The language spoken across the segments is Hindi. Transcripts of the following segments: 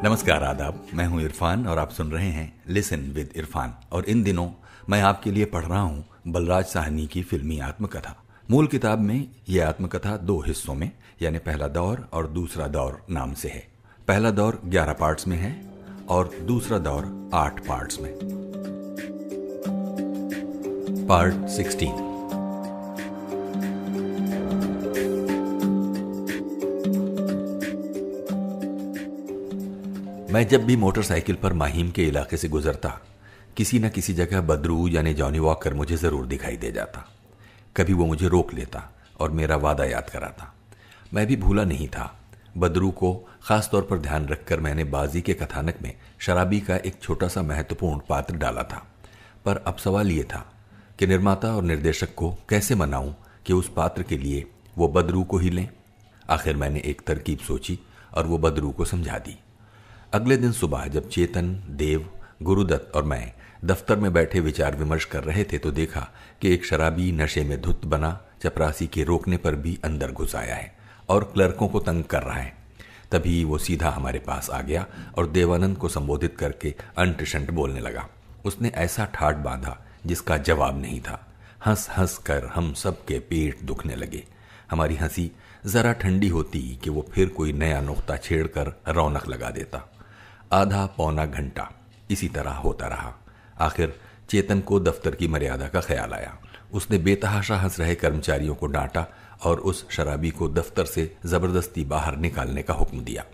नमस्कार, आदाब। मैं हूं इरफान और आप सुन रहे हैं लिसन विद इरफान। और इन दिनों मैं आपके लिए पढ़ रहा हूं बलराज साहनी की फिल्मी आत्मकथा। मूल किताब में यह आत्मकथा 2 हिस्सों में यानी पहला दौर और दूसरा दौर नाम से है। पहला दौर 11 पार्ट्स में है और दूसरा दौर 8 पार्ट्स में। पार्ट 16। मैं जब भी मोटरसाइकिल पर माहिम के इलाके से गुजरता, किसी न किसी जगह बदरू यानी जॉनी वॉकर मुझे जरूर दिखाई दे जाता। कभी वो मुझे रोक लेता और मेरा वादा याद कराता। मैं भी भूला नहीं था। बदरू को खास तौर पर ध्यान रखकर मैंने बाजी के कथानक में शराबी का एक छोटा सा महत्वपूर्ण पात्र डाला था। पर अब सवाल ये था कि निर्माता और निर्देशक को कैसे मनाऊं कि उस पात्र के लिए वो बदरू को ही लें। आखिर मैंने एक तरकीब सोची और वो बदरू को समझा दी। अगले दिन सुबह जब चेतन, देव, गुरुदत्त और मैं दफ्तर में बैठे विचार विमर्श कर रहे थे तो देखा कि एक शराबी नशे में धुत बना चपरासी के रोकने पर भी अंदर घुस आया है और क्लर्कों को तंग कर रहा है। तभी वो सीधा हमारे पास आ गया और देवानंद को संबोधित करके अंट शंट बोलने लगा। उसने ऐसा ठाठ बांधा जिसका जवाब नहीं था। हंस हंस कर हम सब के पेट दुखने लगे। हमारी हंसी जरा ठंडी होती कि वो फिर कोई नया नुक्ता छेड़कर रौनक लगा देता। आधा पौना घंटा इसी तरह होता रहा। आखिर चेतन को दफ्तर की मर्यादा का ख्याल आया। उसने बेतहाशा हंस रहे कर्मचारियों को डांटा और उस शराबी को दफ्तर से जबरदस्ती बाहर निकालने का हुक्म दिया।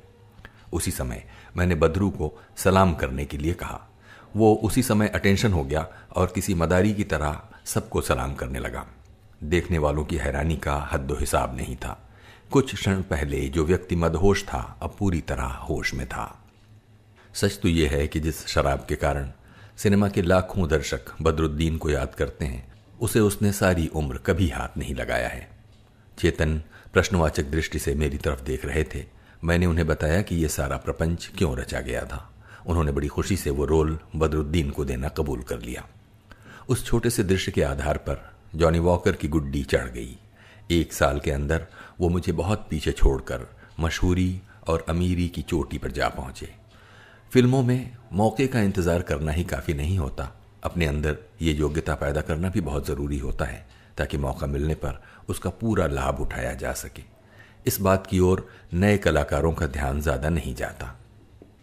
उसी समय मैंने बदरू को सलाम करने के लिए कहा। वो उसी समय अटेंशन हो गया और किसी मदारी की तरह सबको सलाम करने लगा। देखने वालों की हैरानी का हद्दो हिसाब नहीं था। कुछ क्षण पहले जो व्यक्ति मदहोश था अब पूरी तरह होश में था। सच तो यह है कि जिस शराब के कारण सिनेमा के लाखों दर्शक बदरुद्दीन को याद करते हैं, उसे उसने सारी उम्र कभी हाथ नहीं लगाया है। चेतन प्रश्नवाचक दृष्टि से मेरी तरफ देख रहे थे। मैंने उन्हें बताया कि यह सारा प्रपंच क्यों रचा गया था। उन्होंने बड़ी खुशी से वो रोल बदरुद्दीन को देना कबूल कर लिया। उस छोटे से दृश्य के आधार पर जॉनी वॉकर की गुड्डी चढ़ गई। 1 साल के अंदर वो मुझे बहुत पीछे छोड़कर मशहूरी और अमीरी की चोटी पर जा पहुंचे। फिल्मों में मौके का इंतजार करना ही काफी नहीं होता। अपने अंदर ये योग्यता पैदा करना भी बहुत जरूरी होता है ताकि मौका मिलने पर उसका पूरा लाभ उठाया जा सके। इस बात की ओर नए कलाकारों का ध्यान ज्यादा नहीं जाता।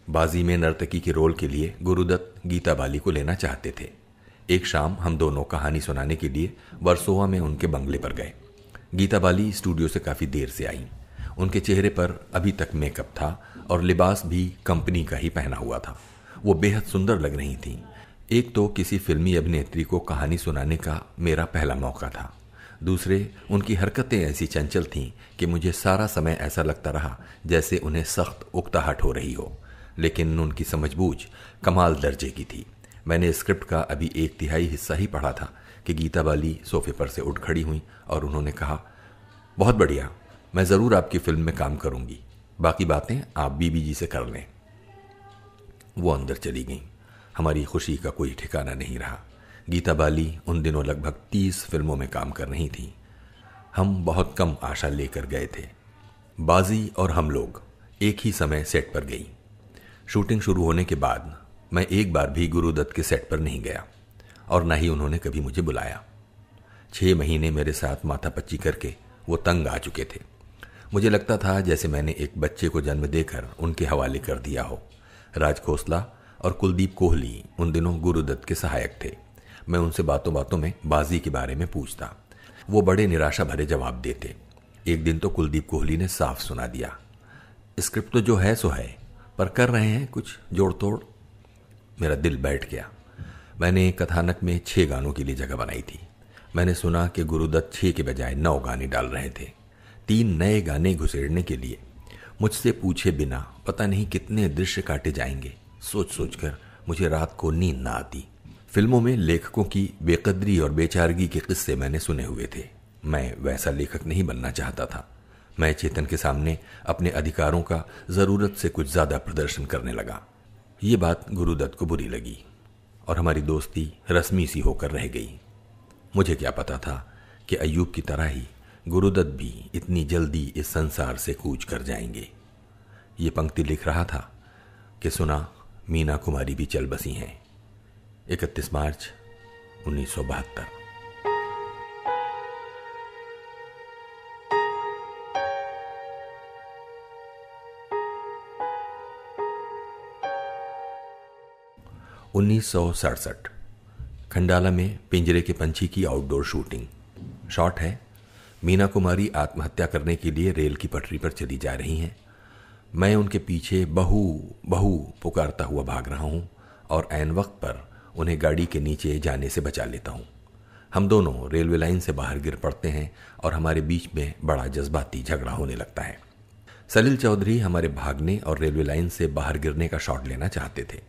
बाजी में नर्तकी के रोल के लिए गुरुदत्त गीता बाली को लेना चाहते थे। एक शाम हम दोनों कहानी सुनाने के लिए वर्सोवा में उनके बंगले पर गए। गीता बाली स्टूडियो से काफी देर से आई। उनके चेहरे पर अभी तक मेकअप था और लिबास भी कंपनी का ही पहना हुआ था। वो बेहद सुंदर लग रही थी। एक तो किसी फिल्मी अभिनेत्री को कहानी सुनाने का मेरा पहला मौका था। दूसरे, उनकी हरकतें ऐसी चंचल थीं कि मुझे सारा समय ऐसा लगता रहा जैसे उन्हें सख्त उकताहट हो रही हो। लेकिन उनकी समझबूझ कमाल दर्जे की थी। मैंने स्क्रिप्ट का अभी 1/3 हिस्सा ही पढ़ा था कि गीता बाली सोफे पर से उठ खड़ी हुई और उन्होंने कहा, बहुत बढ़िया, मैं जरूर आपकी फिल्म में काम करूंगी। बाकी बातें आप बीबी जी से कर लें। वो अंदर चली गईं। हमारी खुशी का कोई ठिकाना नहीं रहा। गीता बाली उन दिनों लगभग 30 फिल्मों में काम कर रही थी। हम बहुत कम आशा लेकर गए थे। बाजी और हम लोग एक ही समय सेट पर गई। शूटिंग शुरू होने के बाद मैं एक बार भी गुरुदत्त के सेट पर नहीं गया और न ही उन्होंने कभी मुझे बुलाया। 6 महीने मेरे साथ माथापच्ची करके वो तंग आ चुके थे। मुझे लगता था जैसे मैंने एक बच्चे को जन्म देकर उनके हवाले कर दिया हो। राज खोसला और कुलदीप कोहली उन दिनों गुरुदत्त के सहायक थे। मैं उनसे बातों बातों में बाजी के बारे में पूछता। वो बड़े निराशा भरे जवाब देते। एक दिन तो कुलदीप कोहली ने साफ सुना दिया, स्क्रिप्ट तो जो है सो है, पर कर रहे हैं कुछ जोड़ तोड़। मेरा दिल बैठ गया। मैंने कथानक में 6 गानों के लिए जगह बनाई थी। मैंने सुना कि गुरुदत्त 6 के बजाय 9 गाने डाल रहे थे। 3 नए गाने घुसेड़ने के लिए मुझसे पूछे बिना पता नहीं कितने दृश्य काटे जाएंगे। सोच सोचकर मुझे रात को नींद ना आती। फिल्मों में लेखकों की बेकदरी और बेचारगी के किस्से मैंने सुने हुए थे। मैं वैसा लेखक नहीं बनना चाहता था। मैं चेतन के सामने अपने अधिकारों का जरूरत से कुछ ज्यादा प्रदर्शन करने लगा। ये बात गुरुदत्त को बुरी लगी और हमारी दोस्ती रस्मी सी होकर रह गई। मुझे क्या पता था कि अय्यूब की तरह ही गुरुदत्त भी इतनी जल्दी इस संसार से कूच कर जाएंगे। ये पंक्ति लिख रहा था, कि सुना मीना कुमारी भी चल बसी हैं। 31 मार्च 1972। उन्नीस खंडाला में पिंजरे के पंछी की आउटडोर शूटिंग। शॉट है, मीना कुमारी आत्महत्या करने के लिए रेल की पटरी पर चली जा रही हैं। मैं उनके पीछे बहू बहू पुकारता हुआ भाग रहा हूं और ऐन वक्त पर उन्हें गाड़ी के नीचे जाने से बचा लेता हूं। हम दोनों रेलवे लाइन से बाहर गिर पड़ते हैं और हमारे बीच में बड़ा जज्बाती झगड़ा होने लगता है। सलील चौधरी हमारे भागने और रेलवे लाइन से बाहर गिरने का शॉट लेना चाहते थे।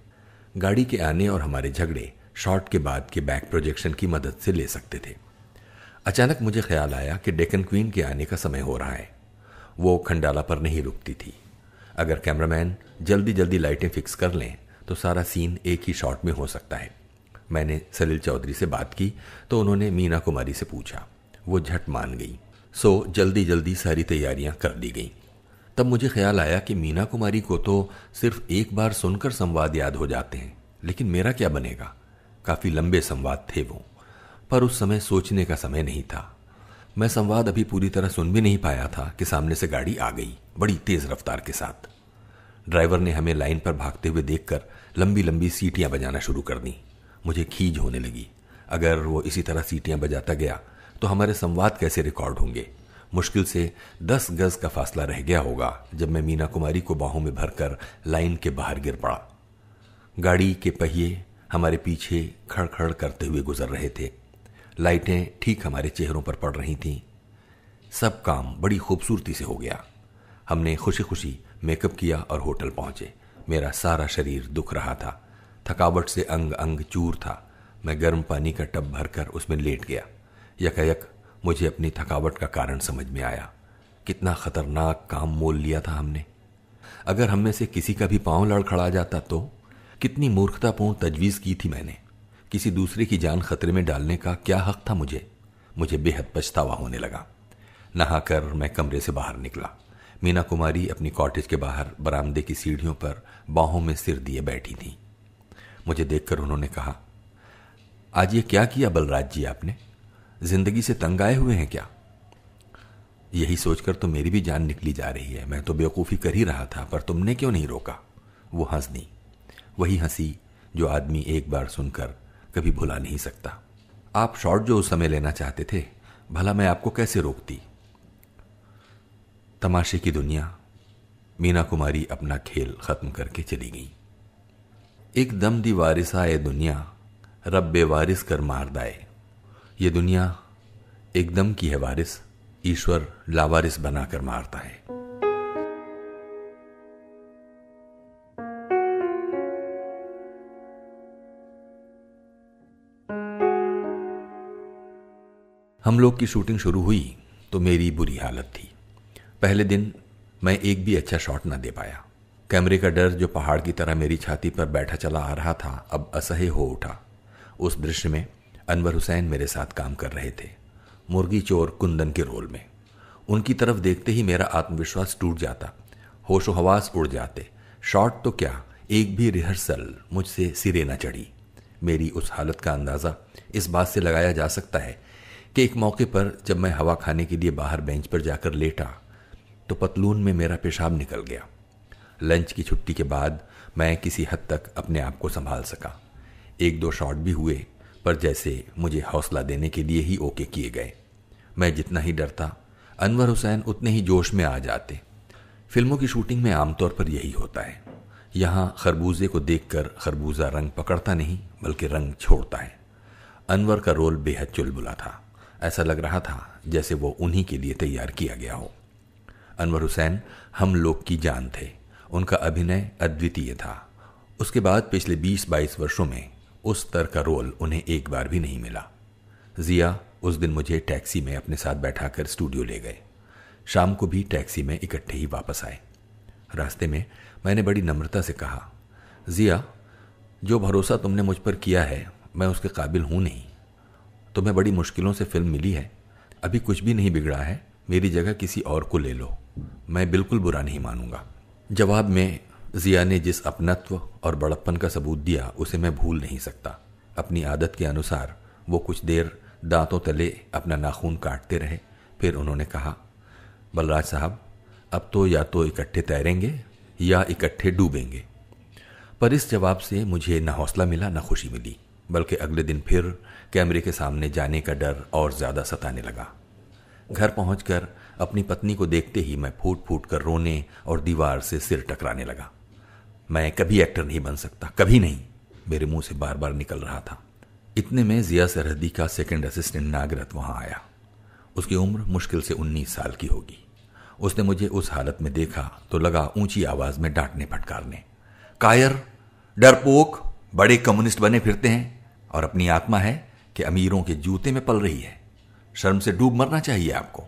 गाड़ी के आने और हमारे झगड़े शॉट के बाद के बैक प्रोजेक्शन की मदद से ले सकते थे। अचानक मुझे ख्याल आया कि डेक्कन क्वीन के आने का समय हो रहा है। वो खंडाला पर नहीं रुकती थी। अगर कैमरामैन जल्दी जल्दी लाइटें फिक्स कर लें तो सारा सीन एक ही शॉट में हो सकता है। मैंने सलील चौधरी से बात की तो उन्होंने मीना कुमारी से पूछा। वो झट मान गई। सो जल्दी जल्दी सारी तैयारियां कर ली गई। तब मुझे ख्याल आया कि मीना कुमारी को तो सिर्फ एक बार सुनकर संवाद याद हो जाते हैं, लेकिन मेरा क्या बनेगा। काफी लंबे संवाद थे वो, पर उस समय सोचने का समय नहीं था। मैं संवाद अभी पूरी तरह सुन भी नहीं पाया था कि सामने से गाड़ी आ गई, बड़ी तेज रफ्तार के साथ। ड्राइवर ने हमें लाइन पर भागते हुए देखकर लंबी लंबी सीटियां बजाना शुरू कर दी। मुझे खीज होने लगी। अगर वो इसी तरह सीटियां बजाता गया तो हमारे संवाद कैसे रिकॉर्ड होंगे। मुश्किल से 10 गज का फासला रह गया होगा जब मैं मीना कुमारी को बाहों में भरकर लाइन के बाहर गिर पड़ा। गाड़ी के पहिए हमारे पीछे खड़खड़ करते हुए गुजर रहे थे। लाइटें ठीक हमारे चेहरों पर पड़ रही थीं। सब काम बड़ी खूबसूरती से हो गया। हमने खुशी खुशी मेकअप किया और होटल पहुंचे। मेरा सारा शरीर दुख रहा था। थकावट से अंग अंग चूर था। मैं गर्म पानी का टब भरकर उसमें लेट गया। यकायक मुझे अपनी थकावट का कारण समझ में आया। कितना खतरनाक काम मोल लिया था हमने। अगर हम में से किसी का भी पांव लड़खड़ा जाता तो कितनी मूर्खतापूर्ण तजवीज की थी मैंने। किसी दूसरे की जान खतरे में डालने का क्या हक था मुझे बेहद पछतावा होने लगा। नहाकर मैं कमरे से बाहर निकला। मीना कुमारी अपनी कॉटेज के बाहर बरामदे की सीढ़ियों पर बाहों में सिर दिए बैठी थी। मुझे देखकर उन्होंने कहा, आज ये क्या किया बलराज जी आपने? जिंदगी से तंग आए हुए हैं क्या? यही सोचकर तो मेरी भी जान निकली जा रही है। मैं तो बेवकूफ़ी कर ही रहा था, पर तुमने क्यों नहीं रोका? वो हंस दी। वही हंसी जो आदमी एक बार सुनकर कभी भुला नहीं सकता। आप शॉट जो उस समय लेना चाहते थे, भला मैं आपको कैसे रोकती? तमाशे की दुनिया। मीना कुमारी अपना खेल खत्म करके चली गई। एकदम दी वारिसा ए दुनिया, रब बेवारिस कर मार दाए। ये दुनिया एकदम की है वारिस, ईश्वर लावारिस बनाकर मारता है। हम लोग की शूटिंग शुरू हुई तो मेरी बुरी हालत थी। पहले दिन मैं एक भी अच्छा शॉट ना दे पाया। कैमरे का डर जो पहाड़ की तरह मेरी छाती पर बैठा चला आ रहा था, अब असह्य हो उठा। उस दृश्य में अनवर हुसैन मेरे साथ काम कर रहे थे, मुर्गी चोर कुंदन के रोल में। उनकी तरफ देखते ही मेरा आत्मविश्वास टूट जाता, होशो हवास उड़ जाते। शॉट तो क्या, एक भी रिहर्सल मुझसे सिरे न चढ़ी। मेरी उस हालत का अंदाजा इस बात से लगाया जा सकता है कि एक मौके पर जब मैं हवा खाने के लिए बाहर बेंच पर जाकर लेटा तो पतलून में मेरा पेशाब निकल गया। लंच की छुट्टी के बाद मैं किसी हद तक अपने आप को संभाल सका। 1-2 शॉट भी हुए, पर जैसे मुझे हौसला देने के लिए ही ओके किए गए। मैं जितना ही डरता, अनवर हुसैन उतने ही जोश में आ जाते। फिल्मों की शूटिंग में आमतौर पर यही होता है। यहाँ खरबूजे को देखकर खरबूजा रंग पकड़ता नहीं बल्कि रंग छोड़ता है। अनवर का रोल बेहद चुलबुला था। ऐसा लग रहा था जैसे वो उन्हीं के लिए तैयार किया गया हो। अनवर हुसैन हम लोग की जान थे। उनका अभिनय अद्वितीय था। उसके बाद पिछले 20-22 वर्षों में उस स्तर का रोल उन्हें एक बार भी नहीं मिला। जिया उस दिन मुझे टैक्सी में अपने साथ बैठाकर स्टूडियो ले गए। शाम को भी टैक्सी में इकट्ठे ही वापस आए। रास्ते में मैंने बड़ी नम्रता से कहा, जिया, जो भरोसा तुमने मुझ पर किया है मैं उसके काबिल हूं नहीं। तुम्हें बड़ी मुश्किलों से फिल्म मिली है, अभी कुछ भी नहीं बिगड़ा है। मेरी जगह किसी और को ले लो, मैं बिल्कुल बुरा नहीं मानूंगा। जवाब में जिया ने जिस अपनत्व और बड़प्पन का सबूत दिया उसे मैं भूल नहीं सकता। अपनी आदत के अनुसार वो कुछ देर दांतों तले अपना नाखून काटते रहे। फिर उन्होंने कहा, बलराज साहब, अब तो या तो इकट्ठे तैरेंगे या इकट्ठे डूबेंगे। पर इस जवाब से मुझे न हौसला मिला न खुशी मिली, बल्कि अगले दिन फिर कैमरे के सामने जाने का डर और ज्यादा सताने लगा। घर पहुंचकर अपनी पत्नी को देखते ही मैं फूट फूट कर रोने और दीवार से सिर टकराने लगा। मैं कभी एक्टर नहीं बन सकता, कभी नहीं, मेरे मुंह से बार बार निकल रहा था। इतने में जिया सरहदी का सेकंड असिस्टेंट नागरथ वहां आया। उसकी उम्र मुश्किल से 19 साल की होगी। उसने मुझे उस हालत में देखा तो लगा ऊंची आवाज में डांटने फटकारने, कायर, डरपोक, बड़े कम्युनिस्ट बने फिरते हैं और अपनी आत्मा है कि अमीरों के जूते में पल रही है। शर्म से डूब मरना चाहिए आपको।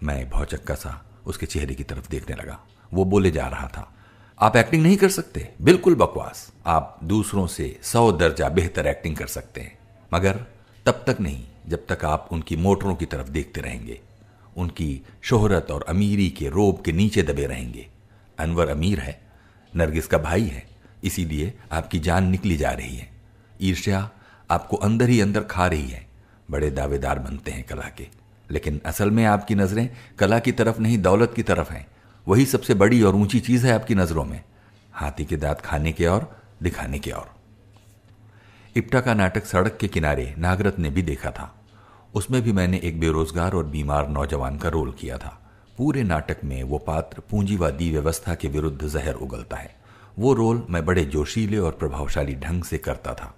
मैं भौचक्का सा उसके चेहरे की तरफ देखने लगा। वो बोले जा रहा था, आप एक्टिंग नहीं कर सकते, बिल्कुल बकवास। आप दूसरों से 100 दर्जा बेहतर एक्टिंग कर सकते हैं, मगर तब तक नहीं जब तक आप उनकी मोटरों की तरफ देखते रहेंगे, उनकी शोहरत और अमीरी के रोब के नीचे दबे रहेंगे। अनवर अमीर है, नरगिस का भाई है, इसीलिए आपकी जान निकली जा रही है। ईर्ष्या आपको अंदर ही अंदर खा रही है। बड़े दावेदार बनते हैं कला के, लेकिन असल में आपकी नजरें कला की तरफ नहीं, दौलत की तरफ हैं। वही सबसे बड़ी और ऊंची चीज है आपकी नजरों में, हाथी के दांत खाने के और दिखाने के और। इप्टा का नाटक सड़क के किनारे नागरथ ने भी देखा था। उसमें भी मैंने एक बेरोजगार और बीमार नौजवान का रोल किया था। पूरे नाटक में वो पात्र पूंजीवादी व्यवस्था के विरुद्ध जहर उगलता है। वो रोल मैं बड़े जोशीले और प्रभावशाली ढंग से करता था।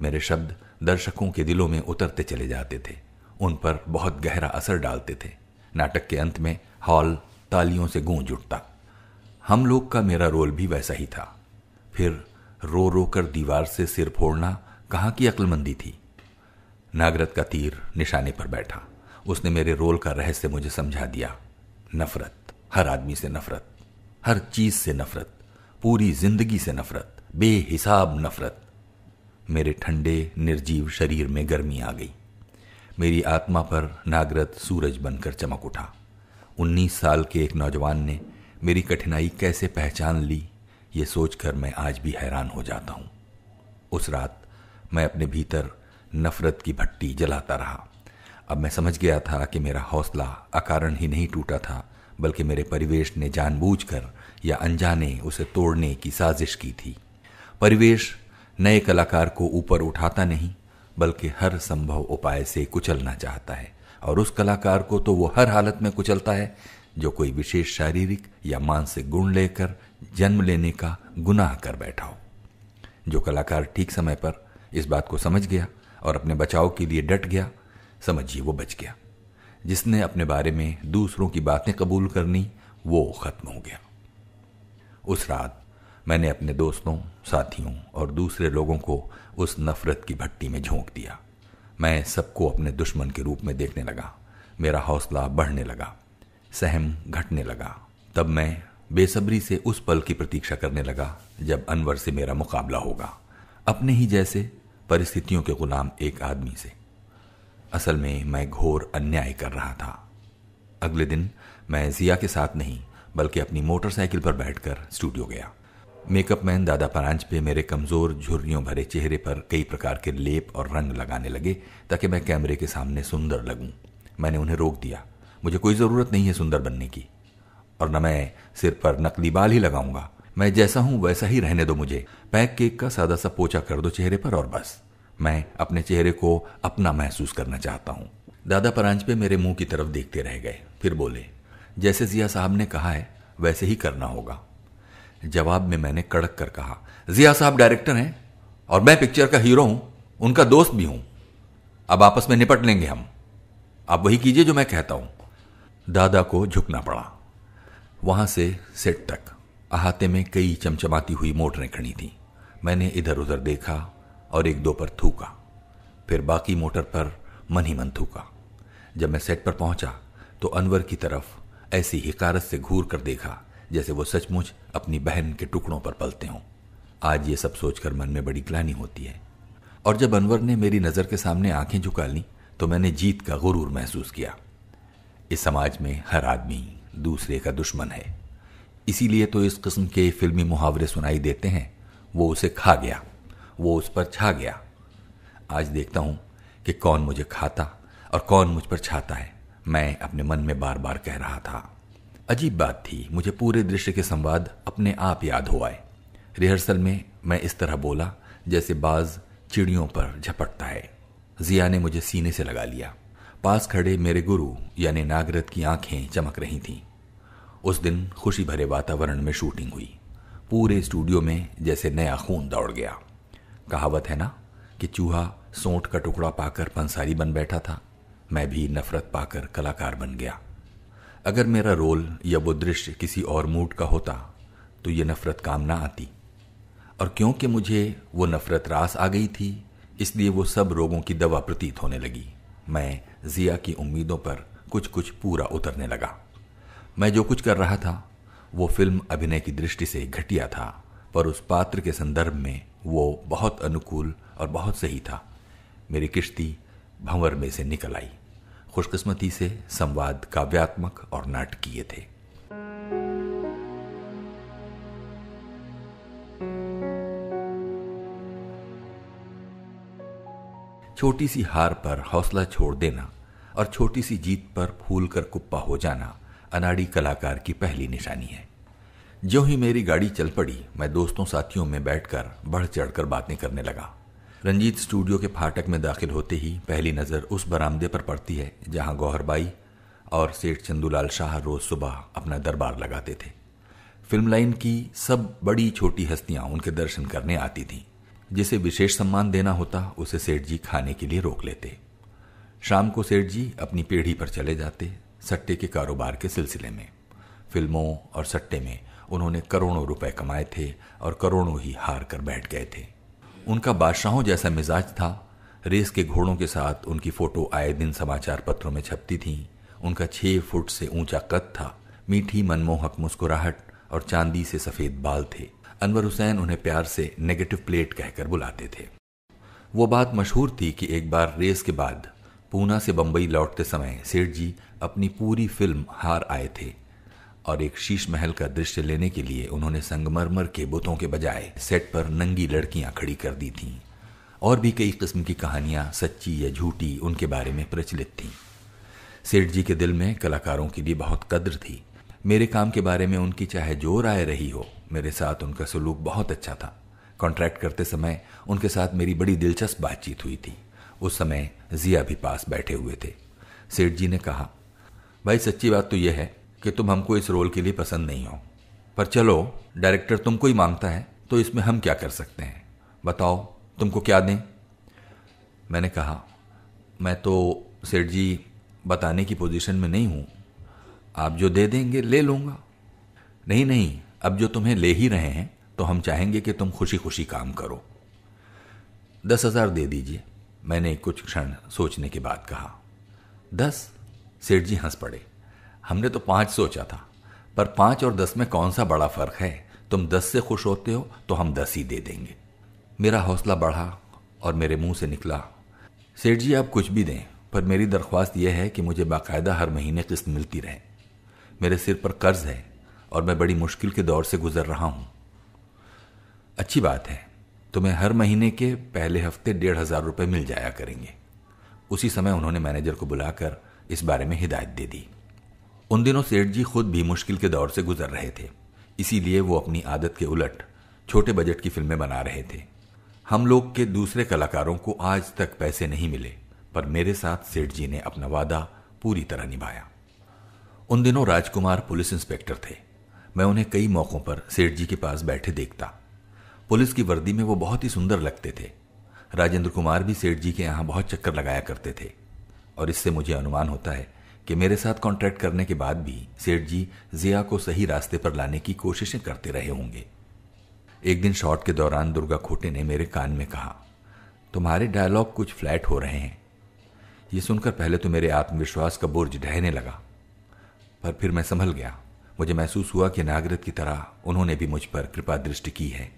मेरे शब्द दर्शकों के दिलों में उतरते चले जाते थे, उन पर बहुत गहरा असर डालते थे। नाटक के अंत में हॉल तालियों से गूंज उठता। हम लोग का मेरा रोल भी वैसा ही था। फिर रो रो कर दीवार से सिर फोड़ना कहाँ की अक्लमंदी थी। नागरथ का तीर निशाने पर बैठा। उसने मेरे रोल का रहस्य मुझे समझा दिया। नफरत, हर आदमी से नफरत, हर चीज से नफरत, पूरी जिंदगी से नफरत, बेहिसाब नफरत। मेरे ठंडे निर्जीव शरीर में गर्मी आ गई। मेरी आत्मा पर नागरथ सूरज बनकर चमक उठा। 19 साल के एक नौजवान ने मेरी कठिनाई कैसे पहचान ली, ये सोचकर मैं आज भी हैरान हो जाता हूं। उस रात मैं अपने भीतर नफरत की भट्टी जलाता रहा। अब मैं समझ गया था कि मेरा हौसला अकारण ही नहीं टूटा था, बल्कि मेरे परिवेश ने जानबूझकर या अनजाने उसे तोड़ने की साजिश की थी। परिवेश नए कलाकार को ऊपर उठाता नहीं, बल्कि हर संभव उपाय से कुचलना चाहता है, और उस कलाकार को तो वो हर हालत में कुचलता है जो कोई विशेष शारीरिक या मानसिक गुण लेकर जन्म लेने का गुनाह कर बैठा हो। जो कलाकार ठीक समय पर इस बात को समझ गया और अपने बचाव के लिए डट गया, समझिए वो बच गया। जिसने अपने बारे में दूसरों की बातें कबूल करनी, वो खत्म हो गया। उस रात मैंने अपने दोस्तों, साथियों और दूसरे लोगों को उस नफरत की भट्टी में झोंक दिया। मैं सबको अपने दुश्मन के रूप में देखने लगा। मेरा हौसला बढ़ने लगा, सहम घटने लगा। तब मैं बेसब्री से उस पल की प्रतीक्षा करने लगा जब अनवर से मेरा मुकाबला होगा, अपने ही जैसे परिस्थितियों के गुलाम एक आदमी से। असल में मैं घोर अन्याय कर रहा था। अगले दिन मैं जिया के साथ नहीं, बल्कि अपनी मोटरसाइकिल पर बैठकर स्टूडियो गया। मेकअप मैन दादा परांज पे मेरे कमजोर झुर्रियों भरे चेहरे पर कई प्रकार के लेप और रंग लगाने लगे ताकि मैं कैमरे के सामने सुंदर लगूं। मैंने उन्हें रोक दिया। मुझे कोई जरूरत नहीं है सुंदर बनने की, और न मैं सिर पर नकली बाल ही लगाऊंगा। मैं जैसा हूं वैसा ही रहने दो मुझे। पैक केक का सादा सा पोचा कर दो चेहरे पर और बस। मैं अपने चेहरे को अपना महसूस करना चाहता हूं। दादा परांज पे मेरे मुंह की तरफ देखते रह गए, फिर बोले, जैसे जिया साहब ने कहा है वैसे ही करना होगा। जवाब में मैंने कड़क कर कहा, जिया साहब डायरेक्टर हैं और मैं पिक्चर का हीरो हूं, उनका दोस्त भी हूं। अब आपस में निपट लेंगे हम। आप वही कीजिए जो मैं कहता हूं। दादा को झुकना पड़ा। वहां से सेट तक अहाते में कई चमचमाती हुई मोटरें खड़ी थीं। मैंने इधर उधर देखा और एक दो पर थूका, फिर बाकी मोटर पर मन ही मन थूका। जब मैं सेट पर पहुंचा तो अनवर की तरफ ऐसी हिकारत से घूर कर देखा जैसे वो सचमुच अपनी बहन के टुकड़ों पर पलते हों। आज ये सब सोचकर मन में बड़ी ग्लानि होती है। और जब अनवर ने मेरी नजर के सामने आंखें झुका लीं तो मैंने जीत का गुरूर महसूस किया। इस समाज में हर आदमी दूसरे का दुश्मन है। इसीलिए तो इस किस्म के फिल्मी मुहावरे सुनाई देते हैं, वो उसे खा गया, वो उस पर छा गया। आज देखता हूं कि कौन मुझे खाता और कौन मुझ पर छाता है, मैं अपने मन में बार बार कह रहा था। अजीब बात थी, मुझे पूरे दृश्य के संवाद अपने आप याद हो आए। रिहर्सल में मैं इस तरह बोला जैसे बाज चिड़ियों पर झपटता है। जिया ने मुझे सीने से लगा लिया। पास खड़े मेरे गुरु यानी नागरथ की आंखें चमक रही थीं। उस दिन खुशी भरे वातावरण में शूटिंग हुई। पूरे स्टूडियो में जैसे नया खून दौड़ गया। कहावत है ना कि चूहा सोंठ का टुकड़ा पाकर पंसारी बन बैठा था, मैं भी नफरत पाकर कलाकार बन गया। अगर मेरा रोल या वो दृश्य किसी और मूड का होता तो ये नफरत काम ना आती, और क्योंकि मुझे वो नफरत रास आ गई थी इसलिए वो सब रोगों की दवा प्रतीत होने लगी। मैं जिया की उम्मीदों पर कुछ कुछ पूरा उतरने लगा। मैं जो कुछ कर रहा था वो फिल्म अभिनय की दृष्टि से घटिया था, पर उस पात्र के संदर्भ में वो बहुत अनुकूल और बहुत सही था। मेरी किश्ती भंवर में से निकल आई। खुशकिस्मती से संवाद काव्यात्मक और नाटकीय थे। छोटी सी हार पर हौसला छोड़ देना और छोटी सी जीत पर फूल कर कुप्पा हो जाना अनाड़ी कलाकार की पहली निशानी है। जो ही मेरी गाड़ी चल पड़ी, मैं दोस्तों साथियों में बैठकर बढ़ चढ़कर बातें करने लगा। रंजीत स्टूडियो के फाटक में दाखिल होते ही पहली नज़र उस बरामदे पर पड़ती है जहां गौहरबाई और सेठ चंदूलाल शाह रोज सुबह अपना दरबार लगाते थे। फिल्म लाइन की सब बड़ी छोटी हस्तियां उनके दर्शन करने आती थीं। जिसे विशेष सम्मान देना होता उसे सेठ जी खाने के लिए रोक लेते। शाम को सेठ जी अपनी पीढ़ी पर चले जाते सट्टे के कारोबार के सिलसिले में। फिल्मों और सट्टे में उन्होंने करोड़ों रुपए कमाए थे और करोड़ों ही हार कर बैठ गए थे। उनका बादशाहों जैसा मिजाज था। रेस के घोड़ों के साथ उनकी फोटो आए दिन समाचार पत्रों में छपती थी। उनका 6 फुट से ऊंचा कद था, मीठी मनमोहक मुस्कुराहट और चांदी से सफेद बाल थे। अनवर हुसैन उन्हें प्यार से नेगेटिव प्लेट कहकर बुलाते थे। वो बात मशहूर थी कि एक बार रेस के बाद पूना से बंबई लौटते समय सेठ जी अपनी पूरी फिल्म हार आए थे और एक शीश महल का दृश्य लेने के लिए उन्होंने संगमरमर के बुतों के बजाय सेट पर नंगी लड़कियां खड़ी कर दी थीं। और भी कई किस्म की कहानियां सच्ची या झूठी उनके बारे में प्रचलित थीं। सेठ जी के दिल में कलाकारों के लिए बहुत कद्र थी। मेरे काम के बारे में उनकी चाहे जो राय रही हो, मेरे साथ उनका सलूक बहुत अच्छा था। कॉन्ट्रैक्ट करते समय उनके साथ मेरी बड़ी दिलचस्प बातचीत हुई थी। उस समय जिया भी पास बैठे हुए थे। सेठ जी ने कहा, भाई सच्ची बात तो यह है कि तुम हमको इस रोल के लिए पसंद नहीं हो, पर चलो डायरेक्टर तुमको ही मांगता है तो इसमें हम क्या कर सकते हैं, बताओ तुमको क्या दें। मैंने कहा, मैं तो सेठ जी बताने की पोजीशन में नहीं हूं, आप जो दे देंगे ले लूंगा। नहीं, अब जो तुम्हें ले ही रहे हैं तो हम चाहेंगे कि तुम खुशी खुशी काम करो। 10,000 दे दीजिए, मैंने कुछ क्षण सोचने के बाद कहा। 10? सेठ जी हंस पड़े। हमने तो 5 सोचा था, पर 5 और 10 में कौन सा बड़ा फर्क है। तुम 10 से खुश होते हो तो हम 10 ही दे देंगे। मेरा हौसला बढ़ा और मेरे मुंह से निकला, सेठ जी आप कुछ भी दें, पर मेरी दरख्वास्त यह है कि मुझे बाकायदा हर महीने किस्त मिलती रहे। मेरे सिर पर कर्ज है और मैं बड़ी मुश्किल के दौर से गुजर रहा हूं। अच्छी बात है, तुम्हें हर महीने के पहले हफ्ते 1,500 रुपये मिल जाया करेंगे। उसी समय उन्होंने मैनेजर को बुलाकर इस बारे में हिदायत दे दी। उन दिनों सेठ जी खुद भी मुश्किल के दौर से गुजर रहे थे, इसीलिए वो अपनी आदत के उलट छोटे बजट की फिल्में बना रहे थे। हम लोग के दूसरे कलाकारों को आज तक पैसे नहीं मिले, पर मेरे साथ सेठ जी ने अपना वादा पूरी तरह निभाया। उन दिनों राजकुमार पुलिस इंस्पेक्टर थे। मैं उन्हें कई मौकों पर सेठ जी के पास बैठे देखता। पुलिस की वर्दी में वो बहुत ही सुंदर लगते थे। राजेंद्र कुमार भी सेठ जी के यहां बहुत चक्कर लगाया करते थे, और इससे मुझे अनुमान होता है कि मेरे साथ कॉन्ट्रैक्ट करने के बाद भी सेठ जी जिया को सही रास्ते पर लाने की कोशिशें करते रहे होंगे। एक दिन शॉट के दौरान दुर्गा खोटे ने मेरे कान में कहा, तुम्हारे डायलॉग कुछ फ्लैट हो रहे हैं। ये सुनकर पहले तो मेरे आत्मविश्वास का बुर्ज ढहने लगा, पर फिर मैं संभल गया। मुझे महसूस हुआ कि नागरिक की तरह उन्होंने भी मुझ पर कृपा दृष्टि की है।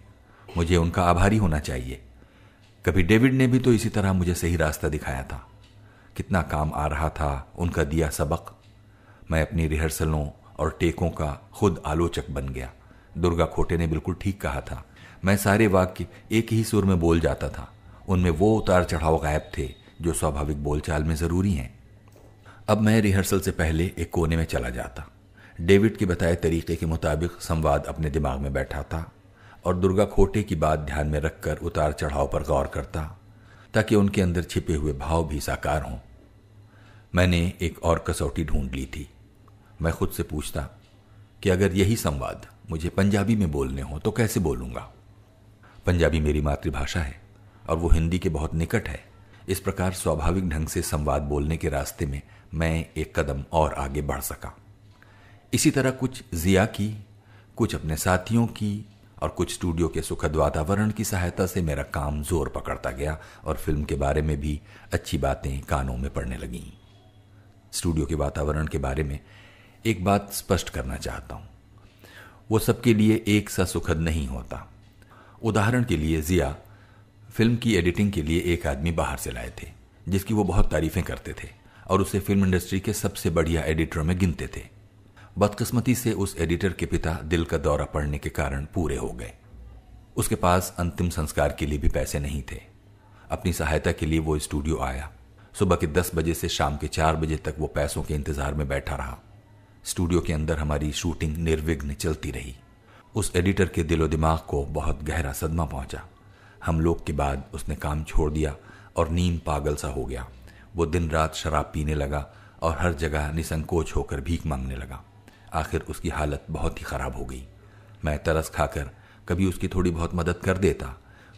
मुझे उनका आभारी होना चाहिए। कभी डेविड ने भी तो इसी तरह मुझे सही रास्ता दिखाया था। कितना काम आ रहा था उनका दिया सबक। मैं अपनी रिहर्सलों और टेकों का खुद आलोचक बन गया। दुर्गा खोटे ने बिल्कुल ठीक कहा था। मैं सारे वाक्य एक ही सुर में बोल जाता था। उनमें वो उतार चढ़ाव गायब थे जो स्वाभाविक बोलचाल में जरूरी हैं। अब मैं रिहर्सल से पहले एक कोने में चला जाता। डेविड के बताए तरीके के मुताबिक संवाद अपने दिमाग में बैठा था और दुर्गा खोटे की बात ध्यान में रखकर उतार चढ़ाव पर गौर करता ताकि उनके अंदर छिपे हुए भाव भी साकार हों। मैंने एक और कसौटी ढूंढ ली थी। मैं खुद से पूछता कि अगर यही संवाद मुझे पंजाबी में बोलने हो तो कैसे बोलूंगा। पंजाबी मेरी मातृभाषा है और वो हिंदी के बहुत निकट है। इस प्रकार स्वाभाविक ढंग से संवाद बोलने के रास्ते में मैं एक कदम और आगे बढ़ सका। इसी तरह कुछ जिया की, कुछ अपने साथियों की और कुछ स्टूडियो के सुखद वातावरण की सहायता से मेरा काम जोर पकड़ता गया और फिल्म के बारे में भी अच्छी बातें कानों में पड़ने लगीं। स्टूडियो के वातावरण के बारे में एक बात स्पष्ट करना चाहता हूं। वो सबके लिए एक सा सुखद नहीं होता। उदाहरण के लिए जिया फिल्म की एडिटिंग के लिए एक आदमी बाहर से लाए थे जिसकी वो बहुत तारीफें करते थे और उसे फिल्म इंडस्ट्री के सबसे बढ़िया एडिटरों में गिनते थे। बदकिस्मती से उस एडिटर के पिता दिल का दौरा पड़ने के कारण पूरे हो गए। उसके पास अंतिम संस्कार के लिए भी पैसे नहीं थे। अपनी सहायता के लिए वो स्टूडियो आया। सुबह के 10 बजे से शाम के 4 बजे तक वो पैसों के इंतजार में बैठा रहा। स्टूडियो के अंदर हमारी शूटिंग निर्विघ्न चलती रही। उस एडिटर के दिलो दिमाग को बहुत गहरा सदमा पहुंचा। हम लोग के बाद उसने काम छोड़ दिया और नीम पागल सा हो गया। वो दिन रात शराब पीने लगा और हर जगह निसंकोच होकर भीख मांगने लगा। आखिर उसकी हालत बहुत ही खराब हो गई। मैं तरस खाकर कभी उसकी थोड़ी बहुत मदद कर देता,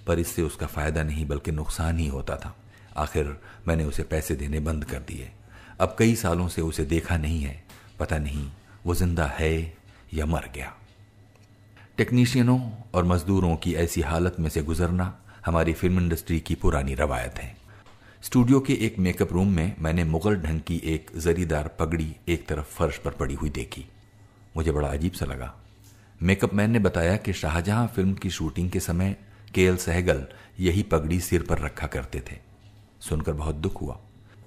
पर इससे उसका फायदा नहीं बल्कि नुकसान ही होता था। आखिर मैंने उसे पैसे देने बंद कर दिए। अब कई सालों से उसे देखा नहीं है। पता नहीं वो जिंदा है या मर गया। टेक्नीशियनों और मजदूरों की ऐसी हालत में से गुजरना हमारी फिल्म इंडस्ट्री की पुरानी रवायत है। स्टूडियो के एक मेकअप रूम में मैंने मुगल ढंग की एक जरीदार पगड़ी एक तरफ फर्श पर पड़ी हुई देखी। मुझे बड़ा अजीब सा लगा। मेकअप मैन ने बताया कि शाहजहां फिल्म की शूटिंग के समय केएल सहगल यही पगड़ी सिर पर रखा करते थे। सुनकर बहुत दुख हुआ।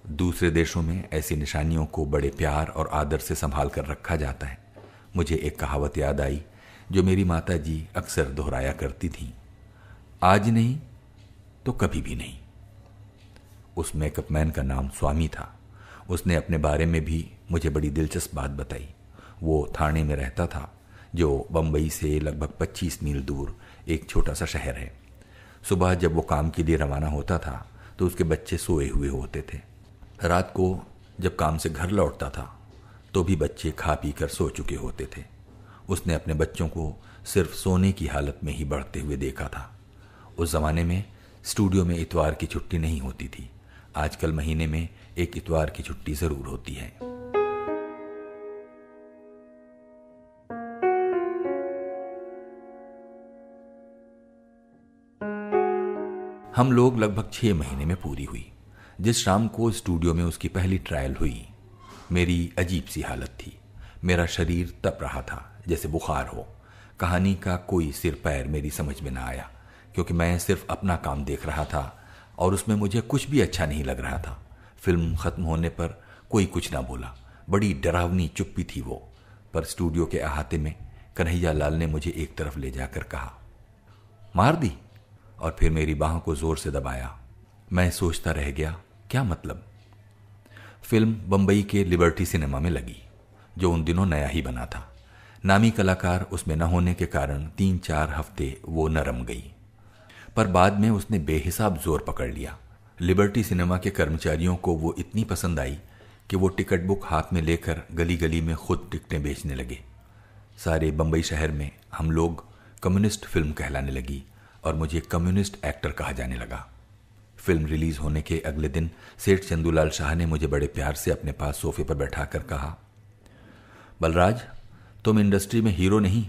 दूसरे देशों में ऐसी निशानियों को बड़े प्यार और आदर से संभाल कर रखा जाता है। मुझे एक कहावत याद आई जो मेरी माता जी अक्सर दोहराया करती थी, आज नहीं तो कभी भी नहीं। उस मेकअप मैन का नाम स्वामी था। उसने अपने बारे में भी मुझे बड़ी दिलचस्प बात बताई। वो थाने में रहता था जो बंबई से लगभग 25 मील दूर एक छोटा सा शहर है। सुबह जब वो काम के लिए रवाना होता था तो उसके बच्चे सोए हुए होते थे। रात को जब काम से घर लौटता था तो भी बच्चे खा पी कर सो चुके होते थे। उसने अपने बच्चों को सिर्फ सोने की हालत में ही बढ़ते हुए देखा था। उस जमाने में स्टूडियो में इतवार की छुट्टी नहीं होती थी। आजकल महीने में एक इतवार की छुट्टी जरूर होती है। हम लोग लगभग 6 महीने में पूरी हुई। जिस शाम को स्टूडियो में उसकी पहली ट्रायल हुई, मेरी अजीब सी हालत थी। मेरा शरीर तप रहा था जैसे बुखार हो। कहानी का कोई सिर पैर मेरी समझ में ना आया क्योंकि मैं सिर्फ अपना काम देख रहा था और उसमें मुझे कुछ भी अच्छा नहीं लग रहा था। फिल्म खत्म होने पर कोई कुछ ना बोला। बड़ी डरावनी चुप्पी थी वो। पर स्टूडियो के अहाते में कन्हैया लाल ने मुझे एक तरफ ले जाकर कहा, मार दी, और फिर मेरी बाहों को जोर से दबाया। मैं सोचता रह गया, क्या मतलब। फिल्म बंबई के लिबर्टी सिनेमा में लगी जो उन दिनों नया ही बना था। नामी कलाकार उसमें न होने के कारण 3-4 हफ्ते वो नरम गई, पर बाद में उसने बेहिसाब जोर पकड़ लिया। लिबर्टी सिनेमा के कर्मचारियों को वो इतनी पसंद आई कि वो टिकट बुक हाथ में लेकर गली गली में खुद टिकटें बेचने लगे। सारे बंबई शहर में हम लोग कम्युनिस्ट फिल्म कहलाने लगी और मुझे कम्युनिस्ट एक्टर कहा जाने लगा। फिल्म रिलीज होने के अगले दिन सेठ चंदूलाल शाह ने मुझे बड़े प्यार से अपने पास सोफे पर बैठाकर कहा, बलराज, तुम इंडस्ट्री में हीरो नहीं,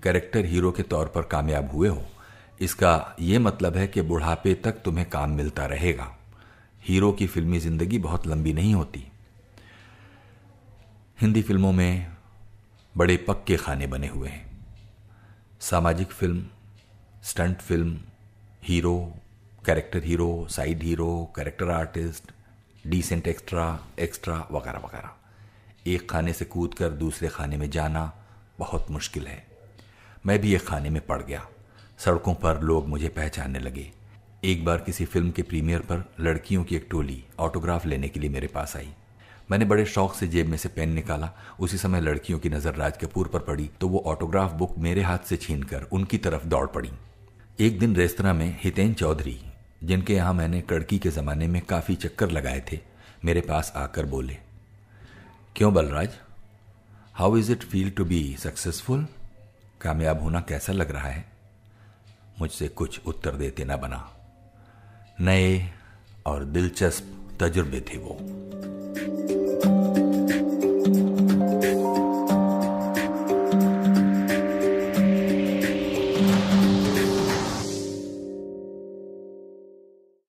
कैरेक्टर हीरो के तौर पर कामयाब हुए हो। इसका यह मतलब है कि बुढ़ापे तक तुम्हें काम मिलता रहेगा। हीरो की फिल्मी जिंदगी बहुत लंबी नहीं होती। हिंदी फिल्मों में बड़े पक्के खाने बने हुए हैं। सामाजिक film, stunt film, hero, character hero, side hero, character artist, decent extra वगैरह वगैरह। एक खाने से कूदकर दूसरे खाने में जाना बहुत मुश्किल है। मैं भी एक खाने में पड़ गया। सड़कों पर लोग मुझे पहचानने लगे। एक बार किसी फिल्म के प्रीमियर पर लड़कियों की एक टोली ऑटोग्राफ लेने के लिए मेरे पास आई। मैंने बड़े शौक से जेब में से पेन निकाला। उसी समय लड़कियों की नजर राज कपूर पर पड़ी तो वो ऑटोग्राफ बुक मेरे हाथ से छीनकर उनकी तरफ दौड़ पड़ी। एक दिन रेस्तरां में हितेन चौधरी, जिनके यहां मैंने कड़की के जमाने में काफी चक्कर लगाए थे, मेरे पास आकर बोले, क्यों Balraj, how is it feel to be successful? कामयाब होना कैसा लग रहा है? मुझसे कुछ उत्तर देते न बना। नए और दिलचस्प तजुर्बे थे वो।